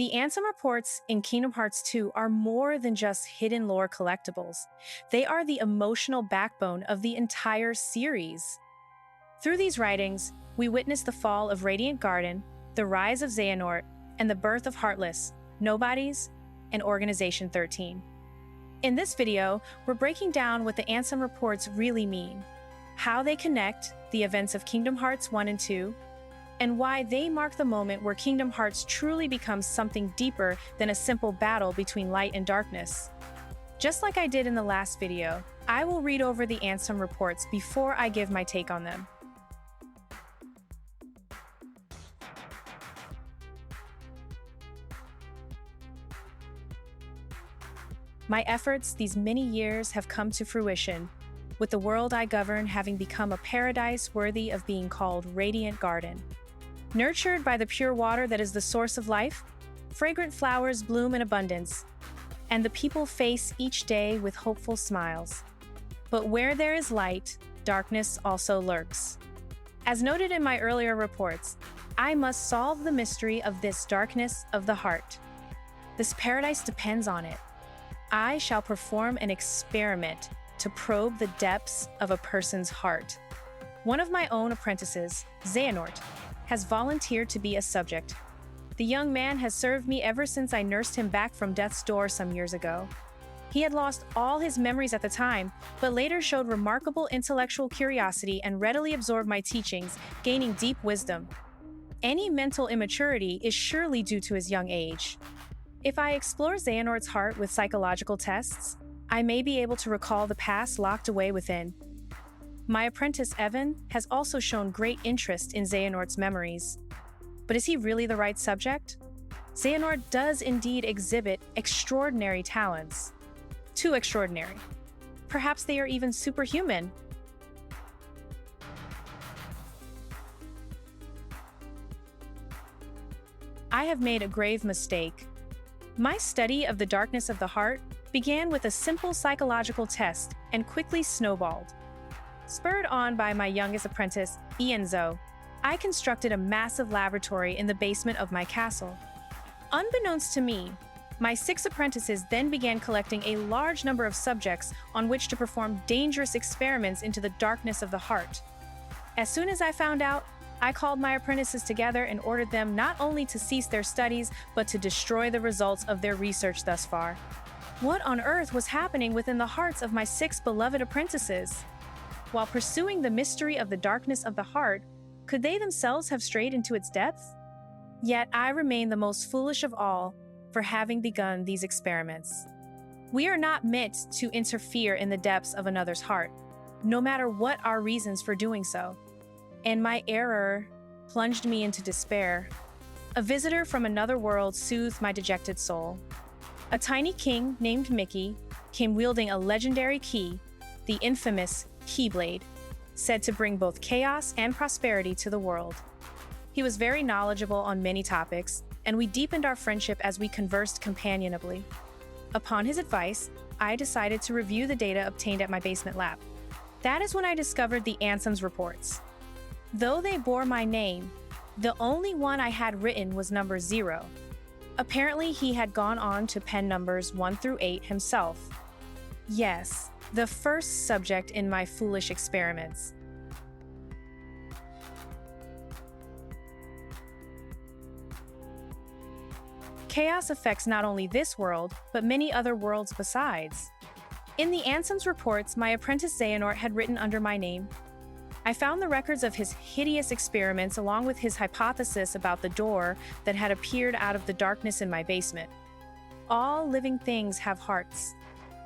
The Ansem Reports in Kingdom Hearts 2 are more than just hidden lore collectibles. They are the emotional backbone of the entire series. Through these writings, we witness the fall of Radiant Garden, the rise of Xehanort, and the birth of Heartless, Nobodies, and Organization XIII. In this video, we're breaking down what the Ansem Reports really mean, how they connect the events of Kingdom Hearts 1 and 2, and why they mark the moment where Kingdom Hearts truly becomes something deeper than a simple battle between light and darkness. Just like I did in the last video, I will read over the Ansem Reports before I give my take on them. My efforts these many years have come to fruition, with the world I govern having become a paradise worthy of being called Radiant Garden. Nurtured by the pure water that is the source of life, fragrant flowers bloom in abundance, and the people face each day with hopeful smiles. But where there is light, darkness also lurks. As noted in my earlier reports, I must solve the mystery of this darkness of the heart. This paradise depends on it. I shall perform an experiment to probe the depths of a person's heart. One of my own apprentices, Xehanort, has volunteered to be a subject. The young man has served me ever since I nursed him back from death's door some years ago. He had lost all his memories at the time, but later showed remarkable intellectual curiosity and readily absorbed my teachings, gaining deep wisdom. Any mental immaturity is surely due to his young age. If I explore Xehanort's heart with psychological tests, I may be able to recall the past locked away within. My apprentice Evan has also shown great interest in Xehanort's memories. But is he really the right subject? Xehanort does indeed exhibit extraordinary talents. Too extraordinary. Perhaps they are even superhuman. I have made a grave mistake. My study of the darkness of the heart began with a simple psychological test and quickly snowballed. Spurred on by my youngest apprentice, Ianzo, I constructed a massive laboratory in the basement of my castle. Unbeknownst to me, my 6 apprentices then began collecting a large number of subjects on which to perform dangerous experiments into the darkness of the heart. As soon as I found out, I called my apprentices together and ordered them not only to cease their studies, but to destroy the results of their research thus far. What on earth was happening within the hearts of my 6 beloved apprentices? While pursuing the mystery of the darkness of the heart, could they themselves have strayed into its depths? Yet I remain the most foolish of all for having begun these experiments. We are not meant to interfere in the depths of another's heart, no matter what our reasons for doing so. And my error plunged me into despair. A visitor from another world soothed my dejected soul. A tiny king named Mickey came wielding a legendary key, the infamous Keyblade, said to bring both chaos and prosperity to the world. He was very knowledgeable on many topics, and we deepened our friendship as we conversed companionably. Upon his advice, I decided to review the data obtained at my basement lab. That is when I discovered the Ansem's Reports. Though they bore my name, the only one I had written was number 0. Apparently, he had gone on to pen numbers 1 through 8 himself. Yes, the first subject in my foolish experiments. Chaos affects not only this world, but many other worlds besides. In the Ansem's Reports, my apprentice Xehanort had written under my name. I found the records of his hideous experiments along with his hypothesis about the door that had appeared out of the darkness in my basement. All living things have hearts,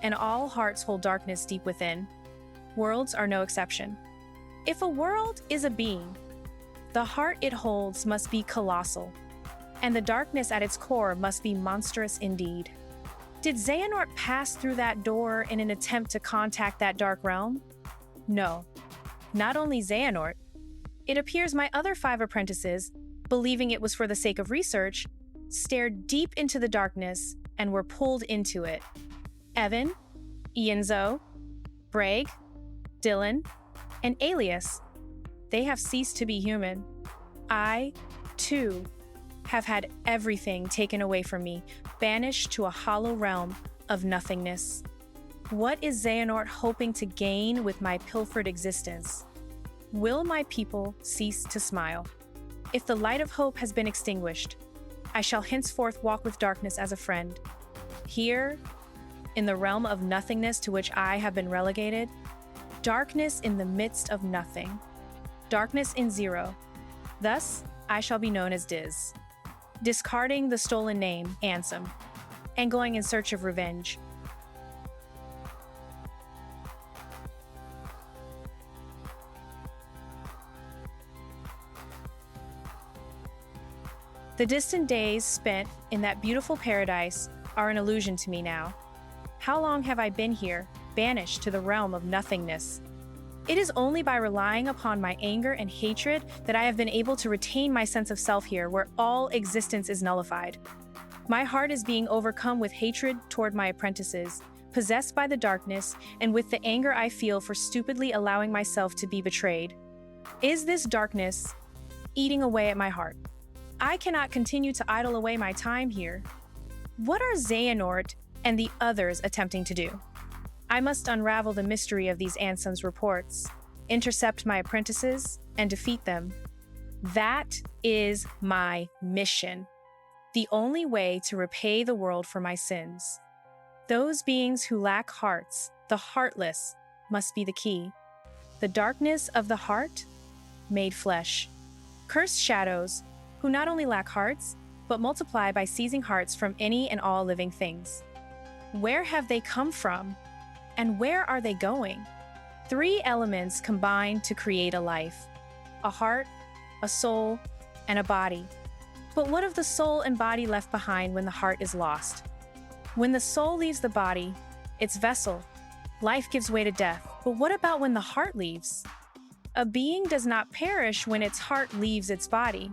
and all hearts hold darkness deep within. Worlds are no exception. If a world is a being, the heart it holds must be colossal, and the darkness at its core must be monstrous indeed. Did Xehanort pass through that door in an attempt to contact that dark realm? No. Not only Xehanort, it appears my other 5 apprentices, believing it was for the sake of research, stared deep into the darkness and were pulled into it. Evan, Ianzo, Bragg, Dylan, and Alias, they have ceased to be human. I, too, have had everything taken away from me, banished to a hollow realm of nothingness. What is Xehanort hoping to gain with my pilfered existence? Will my people cease to smile? If the light of hope has been extinguished, I shall henceforth walk with darkness as a friend. Here, in the realm of nothingness to which I have been relegated, darkness in the midst of nothing, darkness in zero. Thus, I shall be known as Diz, discarding the stolen name, Ansem, and going in search of revenge. The distant days spent in that beautiful paradise are an illusion to me now. How long have I been here, banished to the realm of nothingness? It is only by relying upon my anger and hatred that I have been able to retain my sense of self here, where all existence is nullified. My heart is being overcome with hatred toward my apprentices, possessed by the darkness, and with the anger I feel for stupidly allowing myself to be betrayed. Is this darkness eating away at my heart? I cannot continue to idle away my time here. What are Xehanort and the others attempting to do? I must unravel the mystery of these Ansem's reports, intercept my apprentices, and defeat them. That is my mission. The only way to repay the world for my sins. Those beings who lack hearts, the heartless, must be the key. The darkness of the heart, made flesh. Cursed shadows, who not only lack hearts, but multiply by seizing hearts from any and all living things. Where have they come from? And where are they going? 3 elements combine to create a life: a heart, a soul, and a body. But what of the soul and body left behind when the heart is lost? When the soul leaves the body, its vessel, life gives way to death. But what about when the heart leaves? A being does not perish when its heart leaves its body.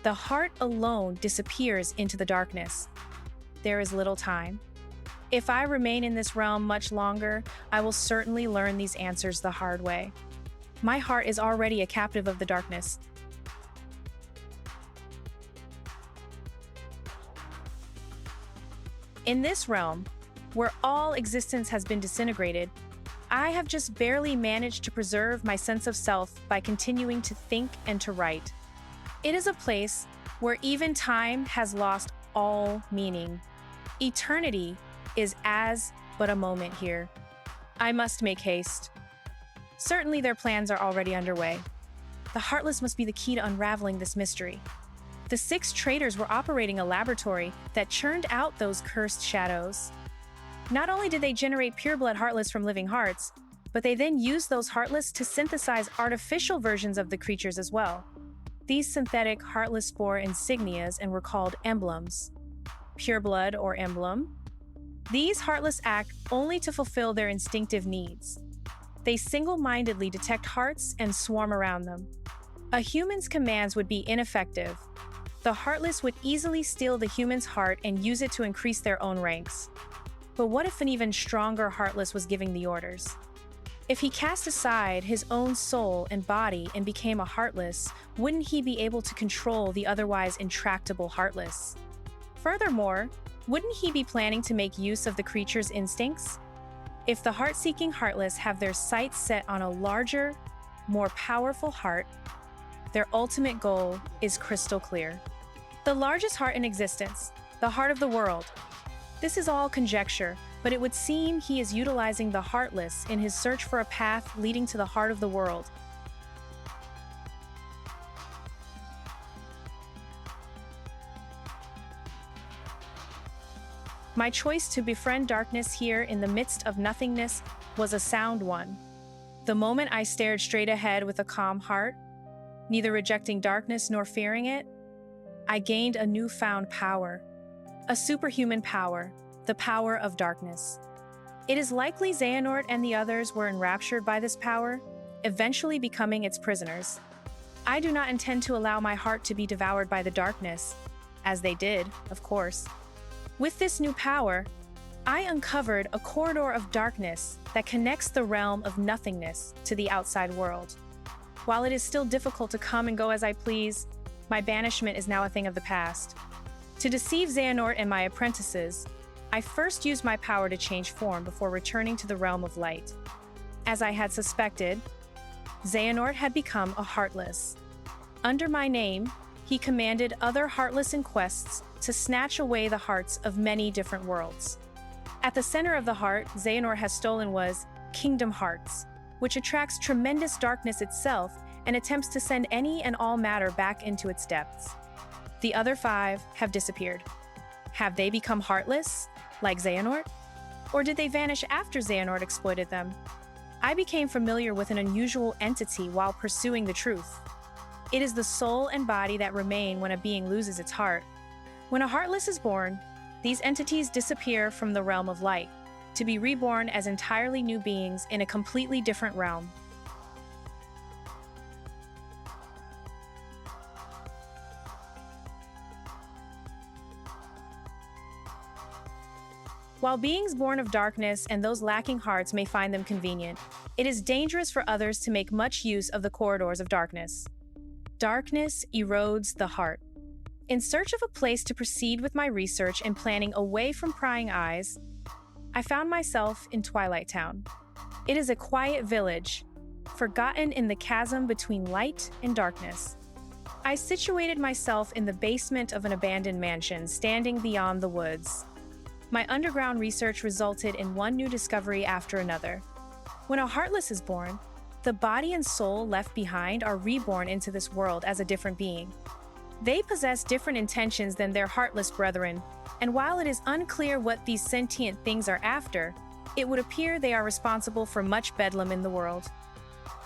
The heart alone disappears into the darkness. There is little time. If I remain in this realm much longer, I will certainly learn these answers the hard way. My heart is already a captive of the darkness. In this realm, where all existence has been disintegrated, I have just barely managed to preserve my sense of self by continuing to think and to write. It is a place where even time has lost all meaning. Eternity is as but a moment here. I must make haste. Certainly their plans are already underway. The Heartless must be the key to unraveling this mystery. The 6 traitors were operating a laboratory that churned out those cursed shadows. Not only did they generate pureblood Heartless from living hearts, but they then used those Heartless to synthesize artificial versions of the creatures as well. These synthetic Heartless bore insignias and were called emblems. Pureblood or emblem. These Heartless act only to fulfill their instinctive needs. They single-mindedly detect hearts and swarm around them. A human's commands would be ineffective. The Heartless would easily steal the human's heart and use it to increase their own ranks. But what if an even stronger Heartless was giving the orders? If he cast aside his own soul and body and became a Heartless, wouldn't he be able to control the otherwise intractable Heartless? Furthermore, wouldn't he be planning to make use of the creature's instincts? If the heart-seeking Heartless have their sights set on a larger, more powerful heart, their ultimate goal is crystal clear. The largest heart in existence, the heart of the world. This is all conjecture, but it would seem he is utilizing the Heartless in his search for a path leading to the heart of the world. My choice to befriend darkness here in the midst of nothingness was a sound one. The moment I stared straight ahead with a calm heart, neither rejecting darkness nor fearing it, I gained a newfound power. A superhuman power, the power of darkness. It is likely Xehanort and the others were enraptured by this power, eventually becoming its prisoners. I do not intend to allow my heart to be devoured by the darkness, as they did, of course. With this new power, I uncovered a corridor of darkness that connects the realm of nothingness to the outside world. While it is still difficult to come and go as I please, My banishment is now a thing of the past. To deceive Xehanort and my apprentices, I first used my power to change form before returning to the realm of light. As I had suspected, Xehanort had become a Heartless. Under my name, he commanded other Heartless in quests to snatch away the hearts of many different worlds. At the center of the heart Xehanort has stolen was Kingdom Hearts, which attracts tremendous darkness itself and attempts to send any and all matter back into its depths. The other 5 have disappeared. Have they become heartless, like Xehanort? Or did they vanish after Xehanort exploited them? I became familiar with an unusual entity while pursuing the truth. It is the soul and body that remain when a being loses its heart. When a Heartless is born, these entities disappear from the realm of light, to be reborn as entirely new beings in a completely different realm. While beings born of darkness and those lacking hearts may find them convenient, it is dangerous for others to make much use of the corridors of darkness. Darkness erodes the heart. In search of a place to proceed with my research and planning away from prying eyes, I found myself in Twilight Town. It is a quiet village, forgotten in the chasm between light and darkness. I situated myself in the basement of an abandoned mansion standing beyond the woods. My underground research resulted in one new discovery after another. When a Heartless is born, the body and soul left behind are reborn into this world as a different being. They possess different intentions than their Heartless brethren, and while it is unclear what these sentient things are after, it would appear they are responsible for much bedlam in the world.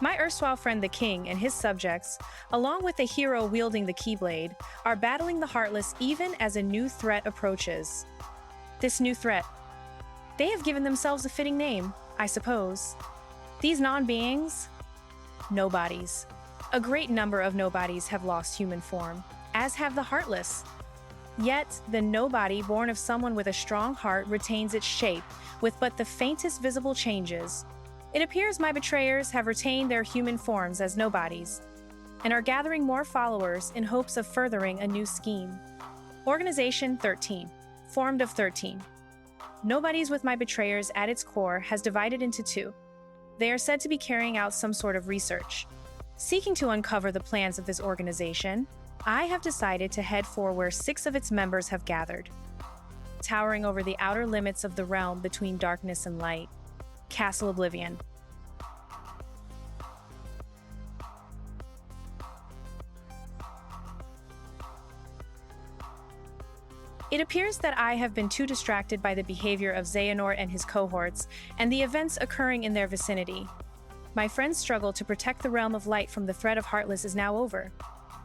My erstwhile friend the King and his subjects, along with the hero wielding the Keyblade, are battling the Heartless even as a new threat approaches. This new threat. They have given themselves a fitting name, I suppose. These non-beings? Nobodies. A great number of nobodies have lost human form, as have the Heartless. Yet, the nobody born of someone with a strong heart retains its shape, with but the faintest visible changes. It appears my betrayers have retained their human forms as nobodies, and are gathering more followers in hopes of furthering a new scheme. Organization XIII. Formed of 13. Nobodies with my betrayers at its core has divided into 2. They are said to be carrying out some sort of research. Seeking to uncover the plans of this organization, I have decided to head for where 6 of its members have gathered. Towering over the outer limits of the realm between darkness and light, Castle Oblivion. It appears that I have been too distracted by the behavior of Xehanort and his cohorts, and the events occurring in their vicinity. My friend's struggle to protect the realm of light from the threat of Heartless is now over,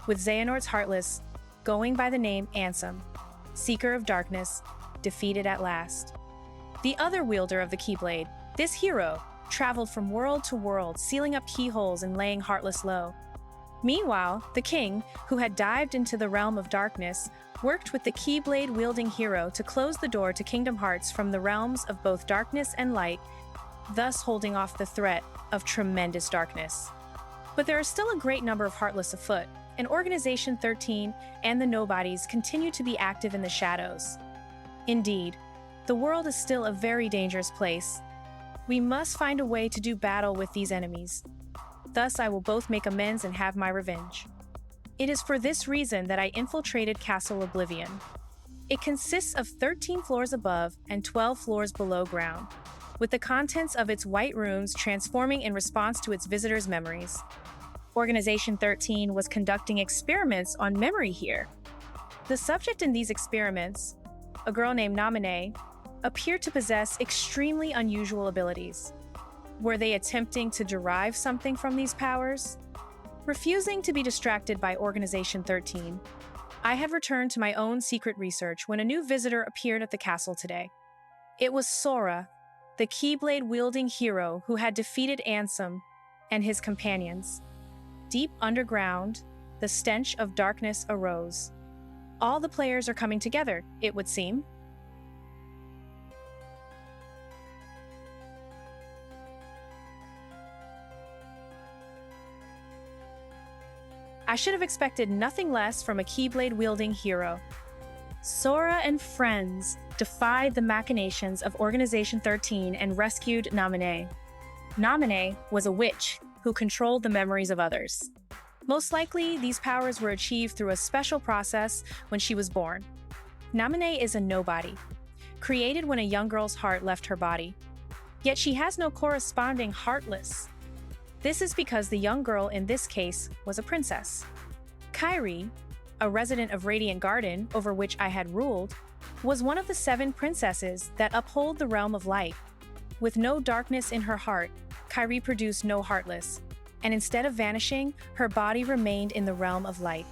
with Xehanort's Heartless, going by the name Ansem, Seeker of Darkness, defeated at last. The other wielder of the Keyblade, this hero, traveled from world to world, sealing up keyholes and laying Heartless low. Meanwhile, the king, who had dived into the realm of darkness, worked with the Keyblade-wielding hero to close the door to Kingdom Hearts from the realms of both darkness and light, thus holding off the threat of tremendous darkness. But there are still a great number of Heartless afoot, and Organization XIII and the Nobodies continue to be active in the shadows. Indeed, the world is still a very dangerous place. We must find a way to do battle with these enemies. Thus, I will both make amends and have my revenge. It is for this reason that I infiltrated Castle Oblivion. It consists of 13 floors above and 12 floors below ground, with the contents of its white rooms transforming in response to its visitors' memories. Organization XIII was conducting experiments on memory here. The subject in these experiments, a girl named Naminé, appeared to possess extremely unusual abilities. Were they attempting to derive something from these powers? Refusing to be distracted by Organization XIII, I had returned to my own secret research when a new visitor appeared at the castle today. It was Sora, the Keyblade-wielding hero who had defeated Ansem and his companions. Deep underground, the stench of darkness arose. All the players are coming together, it would seem. I I should have expected nothing less from a Keyblade-wielding hero. Sora and friends defied the machinations of Organization XIII and rescued Naminé. Naminé was a witch who controlled the memories of others. Most likely, these powers were achieved through a special process when she was born. Naminé is a nobody, created when a young girl's heart left her body. Yet she has no corresponding heartless. This is because the young girl in this case was a princess. Kairi, a resident of Radiant Garden over which I had ruled, was one of the 7 princesses that uphold the realm of light. With no darkness in her heart, Kairi produced no heartless, and instead of vanishing, her body remained in the realm of light.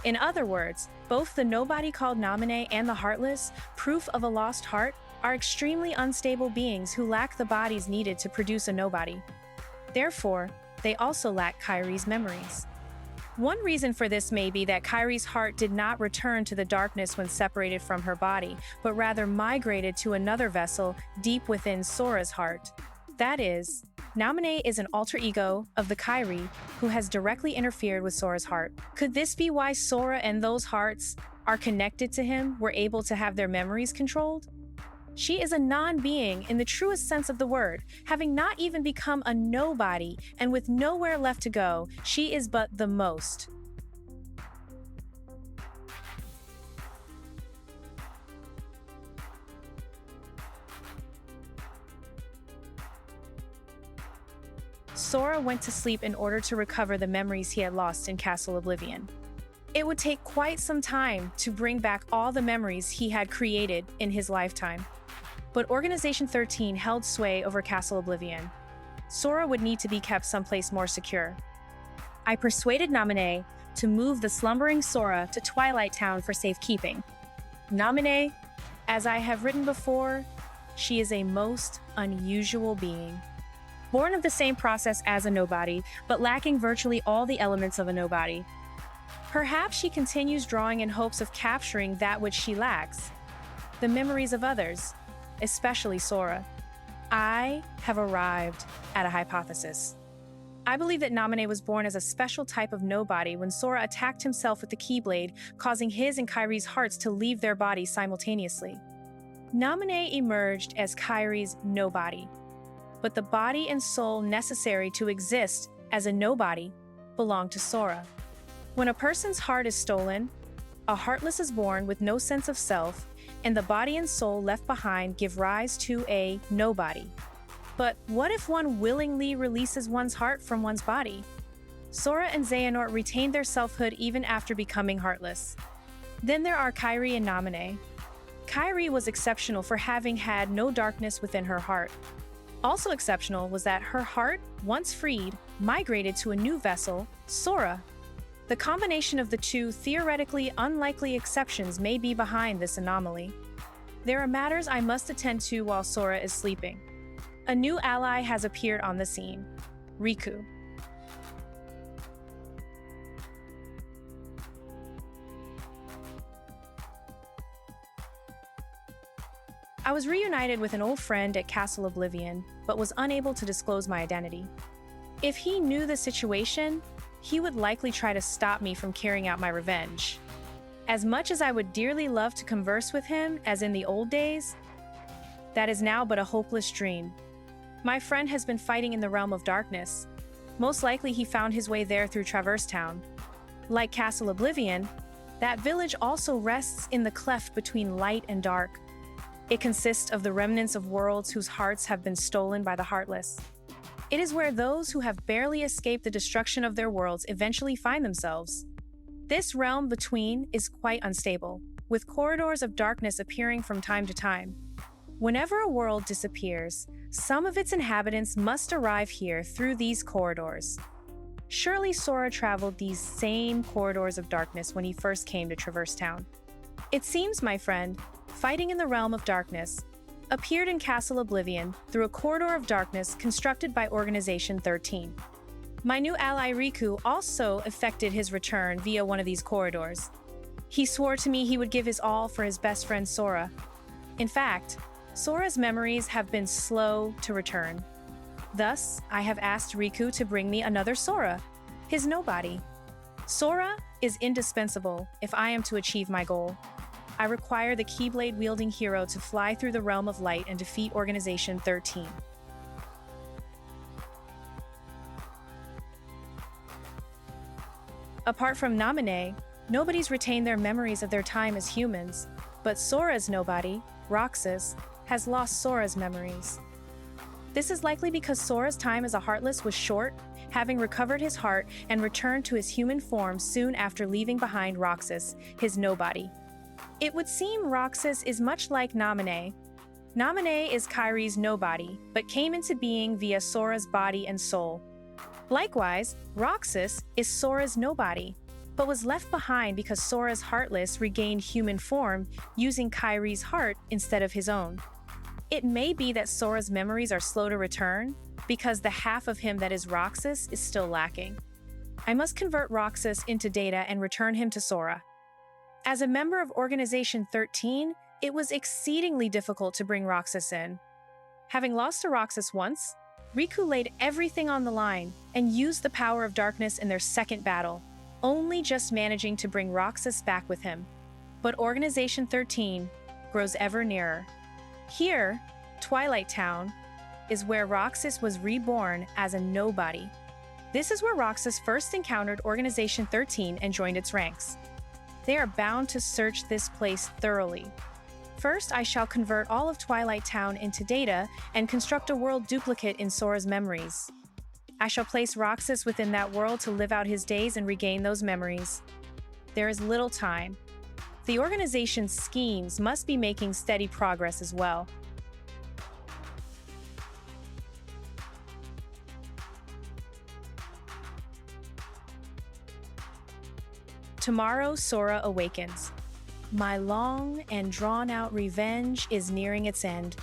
In other words, both the nobody called Naminé and the heartless, proof of a lost heart, are extremely unstable beings who lack the bodies needed to produce a nobody. Therefore, they also lack Kairi's memories. One reason for this may be that Kairi's heart did not return to the darkness when separated from her body, but rather migrated to another vessel deep within Sora's heart. That is, Naminé is an alter ego of the Kairi who has directly interfered with Sora's heart. Could this be why Sora and those hearts are connected to him were able to have their memories controlled? She is a non-being in the truest sense of the word, having not even become a nobody, and with nowhere left to go, she is but the most. Sora went to sleep in order to recover the memories he had lost in Castle Oblivion. It would take quite some time to bring back all the memories he had created in his lifetime. But Organization XIII held sway over Castle Oblivion. Sora would need to be kept someplace more secure. I persuaded Naminé to move the slumbering Sora to Twilight Town for safekeeping. Naminé, as I have written before, she is a most unusual being. Born of the same process as a nobody, but lacking virtually all the elements of a nobody. Perhaps she continues drawing in hopes of capturing that which she lacks, the memories of others, especially Sora. I have arrived at a hypothesis. I believe that Naminé was born as a special type of nobody when Sora attacked himself with the Keyblade, causing his and Kairi's hearts to leave their bodies simultaneously. Naminé emerged as Kairi's nobody, but the body and soul necessary to exist as a nobody belong to Sora. When a person's heart is stolen, a heartless is born with no sense of self, and the body and soul left behind give rise to a nobody. But what if one willingly releases one's heart from one's body? Sora and Xehanort retained their selfhood even after becoming heartless. Then there are Kairi and Naminé. Kairi was exceptional for having had no darkness within her heart. Also exceptional was that her heart, once freed, migrated to a new vessel, Sora. The combination of the two theoretically unlikely exceptions may be behind this anomaly. There are matters I must attend to while Sora is sleeping. A new ally has appeared on the scene, Riku. I was reunited with an old friend at Castle Oblivion, but was unable to disclose my identity. If he knew the situation, he would likely try to stop me from carrying out my revenge. As much as I would dearly love to converse with him, as in the old days, that is now but a hopeless dream. My friend has been fighting in the realm of darkness. Most likely he found his way there through Traverse Town. Like Castle Oblivion, that village also rests in the cleft between light and dark. It consists of the remnants of worlds whose hearts have been stolen by the heartless. It is where those who have barely escaped the destruction of their worlds eventually find themselves. This realm between is quite unstable, with corridors of darkness appearing from time to time. Whenever a world disappears, some of its inhabitants must arrive here through these corridors. Surely Sora traveled these same corridors of darkness when he first came to Traverse Town. It seems my friend, fighting in the realm of darkness, appeared in Castle Oblivion through a corridor of darkness constructed by Organization XIII. My new ally Riku also effected his return via one of these corridors. He swore to me he would give his all for his best friend Sora. In fact, Sora's memories have been slow to return. Thus, I have asked Riku to bring me another Sora, his nobody. Sora is indispensable if I am to achieve my goal. I require the Keyblade-wielding hero to fly through the realm of light and defeat Organization XIII. Apart from Naminé, nobodies retain their memories of their time as humans, but Sora's nobody, Roxas, has lost Sora's memories. This is likely because Sora's time as a Heartless was short, having recovered his heart and returned to his human form soon after leaving behind Roxas, his nobody. It would seem Roxas is much like Naminé. Naminé is Kairi's nobody, but came into being via Sora's body and soul. Likewise, Roxas is Sora's nobody, but was left behind because Sora's Heartless regained human form using Kairi's heart instead of his own. It may be that Sora's memories are slow to return because the half of him that is Roxas is still lacking. I must convert Roxas into data and return him to Sora. As a member of Organization XIII, it was exceedingly difficult to bring Roxas in. Having lost to Roxas once, Riku laid everything on the line and used the power of darkness in their second battle, only just managing to bring Roxas back with him. But Organization XIII grows ever nearer. Here, Twilight Town, is where Roxas was reborn as a nobody. This is where Roxas first encountered Organization XIII and joined its ranks. They are bound to search this place thoroughly. First, I shall convert all of Twilight Town into data and construct a world duplicate in Sora's memories. I shall place Roxas within that world to live out his days and regain those memories. There is little time. The organization's schemes must be making steady progress as well. Tomorrow, Sora awakens. My long and drawn-out revenge is nearing its end.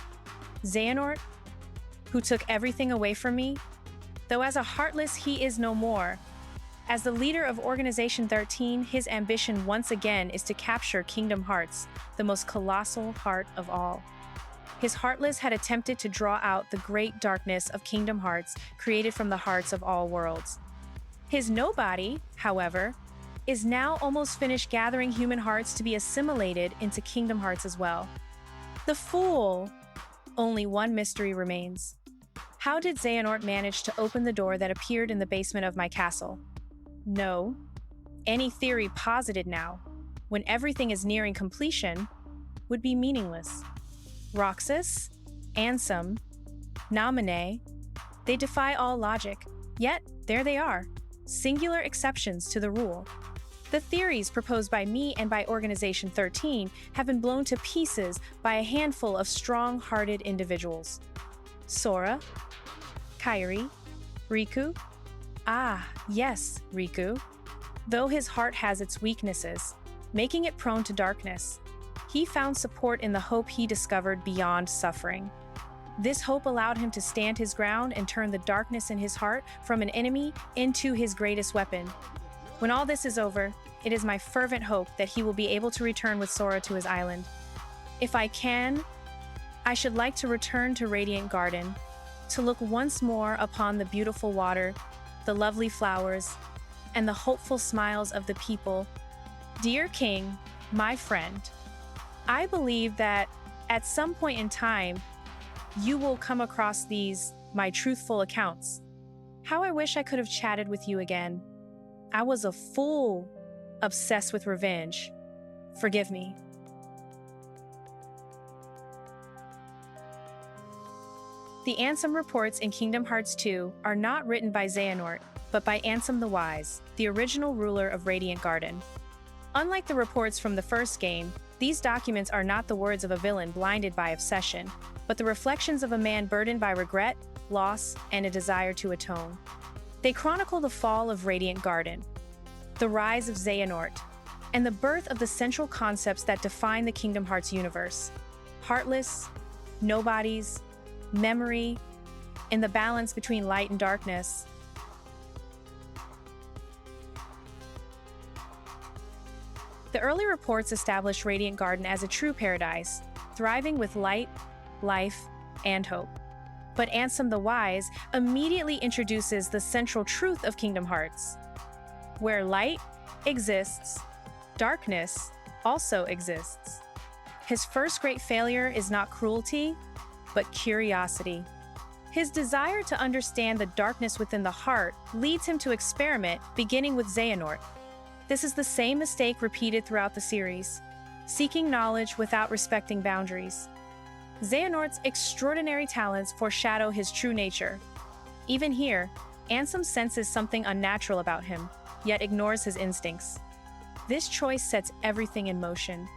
Xehanort, who took everything away from me, though as a Heartless he is no more. As the leader of Organization XIII, his ambition once again is to capture Kingdom Hearts, the most colossal heart of all. His Heartless had attempted to draw out the great darkness of Kingdom Hearts created from the hearts of all worlds. His nobody, however, is now almost finished gathering human hearts to be assimilated into Kingdom Hearts as well. The fool! Only one mystery remains. How did Xehanort manage to open the door that appeared in the basement of my castle? No. Any theory posited now, when everything is nearing completion, would be meaningless. Roxas, Ansem, Naminé, they defy all logic, yet there they are, singular exceptions to the rule. The theories proposed by me and by Organization XIII have been blown to pieces by a handful of strong-hearted individuals. Sora, Kairi, Riku. Ah, yes, Riku. Though his heart has its weaknesses, making it prone to darkness, he found support in the hope he discovered beyond suffering. This hope allowed him to stand his ground and turn the darkness in his heart from an enemy into his greatest weapon. When all this is over, it is my fervent hope that he will be able to return with Sora to his island. If I can, I should like to return to Radiant Garden, to look once more upon the beautiful water, the lovely flowers, and the hopeful smiles of the people. Dear King, my friend, I believe that at some point in time, you will come across these, my truthful accounts. How I wish I could have chatted with you again. I was a fool, obsessed with revenge. Forgive me. The Ansem Reports in Kingdom Hearts II are not written by Xehanort, but by Ansem the Wise, the original ruler of Radiant Garden. Unlike the reports from the first game, these documents are not the words of a villain blinded by obsession, but the reflections of a man burdened by regret, loss, and a desire to atone. They chronicle the fall of Radiant Garden, the rise of Xehanort, and the birth of the central concepts that define the Kingdom Hearts universe: Heartless, Nobodies, memory, and the balance between light and darkness. The early reports established Radiant Garden as a true paradise, thriving with light, life, and hope. But Ansem the Wise immediately introduces the central truth of Kingdom Hearts. Where light exists, darkness also exists. His first great failure is not cruelty, but curiosity. His desire to understand the darkness within the heart leads him to experiment, beginning with Xehanort. This is the same mistake repeated throughout the series, seeking knowledge without respecting boundaries. Xehanort's extraordinary talents foreshadow his true nature. Even here, Ansem senses something unnatural about him, yet ignores his instincts. This choice sets everything in motion.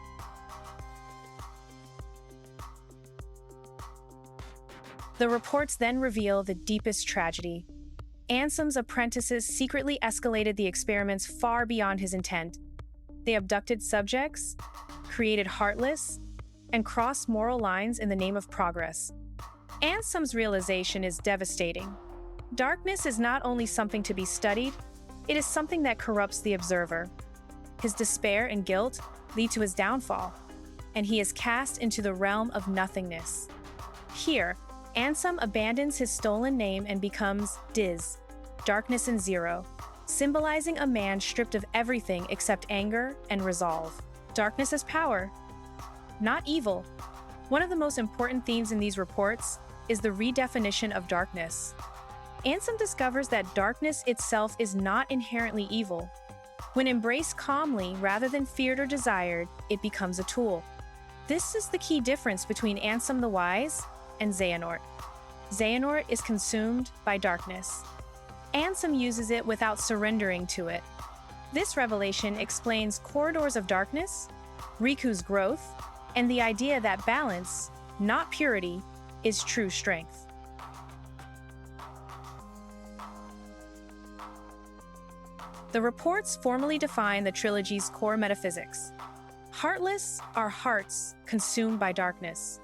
The reports then reveal the deepest tragedy. Ansem's apprentices secretly escalated the experiments far beyond his intent. They abducted subjects, created Heartless, and crossed moral lines in the name of progress. Ansem's realization is devastating. Darkness is not only something to be studied, it is something that corrupts the observer. His despair and guilt lead to his downfall, and he is cast into the realm of nothingness. Here, Ansem abandons his stolen name and becomes Diz, Darkness and Zero, symbolizing a man stripped of everything except anger and resolve. Darkness as power, not evil. One of the most important themes in these reports is the redefinition of darkness. Ansem discovers that darkness itself is not inherently evil. When embraced calmly rather than feared or desired, it becomes a tool. This is the key difference between Ansem the Wise and Xehanort. Xehanort is consumed by darkness. Ansem uses it without surrendering to it. This revelation explains corridors of darkness, Riku's growth, and the idea that balance, not purity, is true strength. The reports formally define the trilogy's core metaphysics. Heartless are hearts consumed by darkness.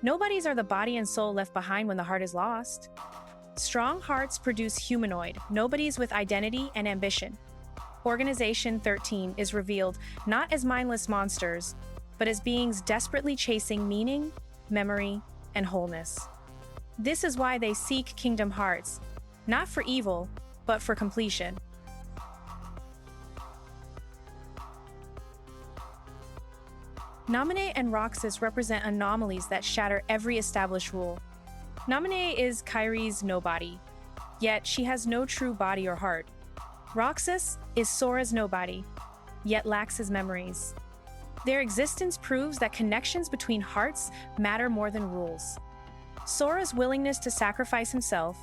Nobodies are the body and soul left behind when the heart is lost. Strong hearts produce humanoid, nobodies with identity and ambition. Organization XIII is revealed not as mindless monsters, but as beings desperately chasing meaning, memory, and wholeness. This is why they seek Kingdom Hearts, not for evil, but for completion. Naminé and Roxas represent anomalies that shatter every established rule. Naminé is Kairi's nobody, yet she has no true body or heart. Roxas is Sora's nobody, yet lacks his memories. Their existence proves that connections between hearts matter more than rules. Sora's willingness to sacrifice himself,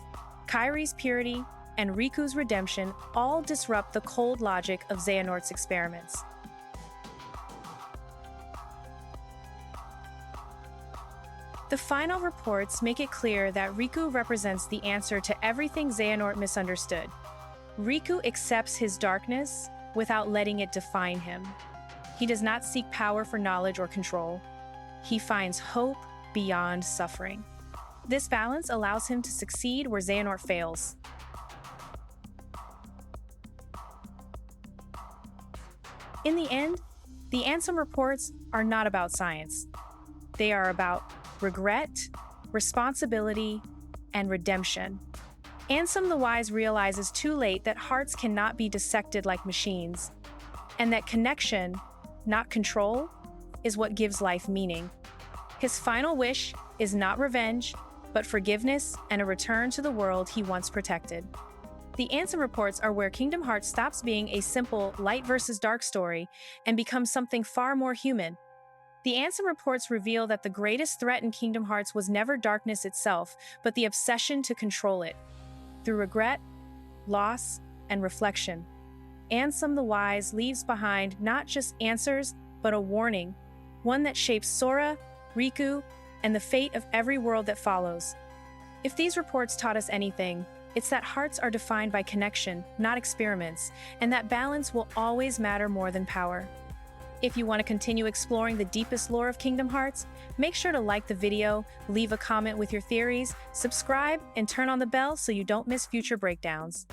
Kairi's purity, and Riku's redemption all disrupt the cold logic of Xehanort's experiments. The final reports make it clear that Riku represents the answer to everything Xehanort misunderstood. Riku accepts his darkness without letting it define him. He does not seek power for knowledge or control. He finds hope beyond suffering. This balance allows him to succeed where Xehanort fails. In the end, the Ansem reports are not about science. They are about regret, responsibility, and redemption. Ansem the Wise realizes too late that hearts cannot be dissected like machines, and that connection, not control, is what gives life meaning. His final wish is not revenge, but forgiveness and a return to the world he once protected. The Ansem reports are where Kingdom Hearts stops being a simple light versus dark story and becomes something far more human. The Ansem reports reveal that the greatest threat in Kingdom Hearts was never darkness itself, but the obsession to control it. Through regret, loss, and reflection, Ansem the Wise leaves behind not just answers, but a warning, one that shapes Sora, Riku, and the fate of every world that follows. If these reports taught us anything, it's that hearts are defined by connection, not experiments, and that balance will always matter more than power. If you want to continue exploring the deepest lore of Kingdom Hearts, make sure to like the video, leave a comment with your theories, subscribe, and turn on the bell so you don't miss future breakdowns.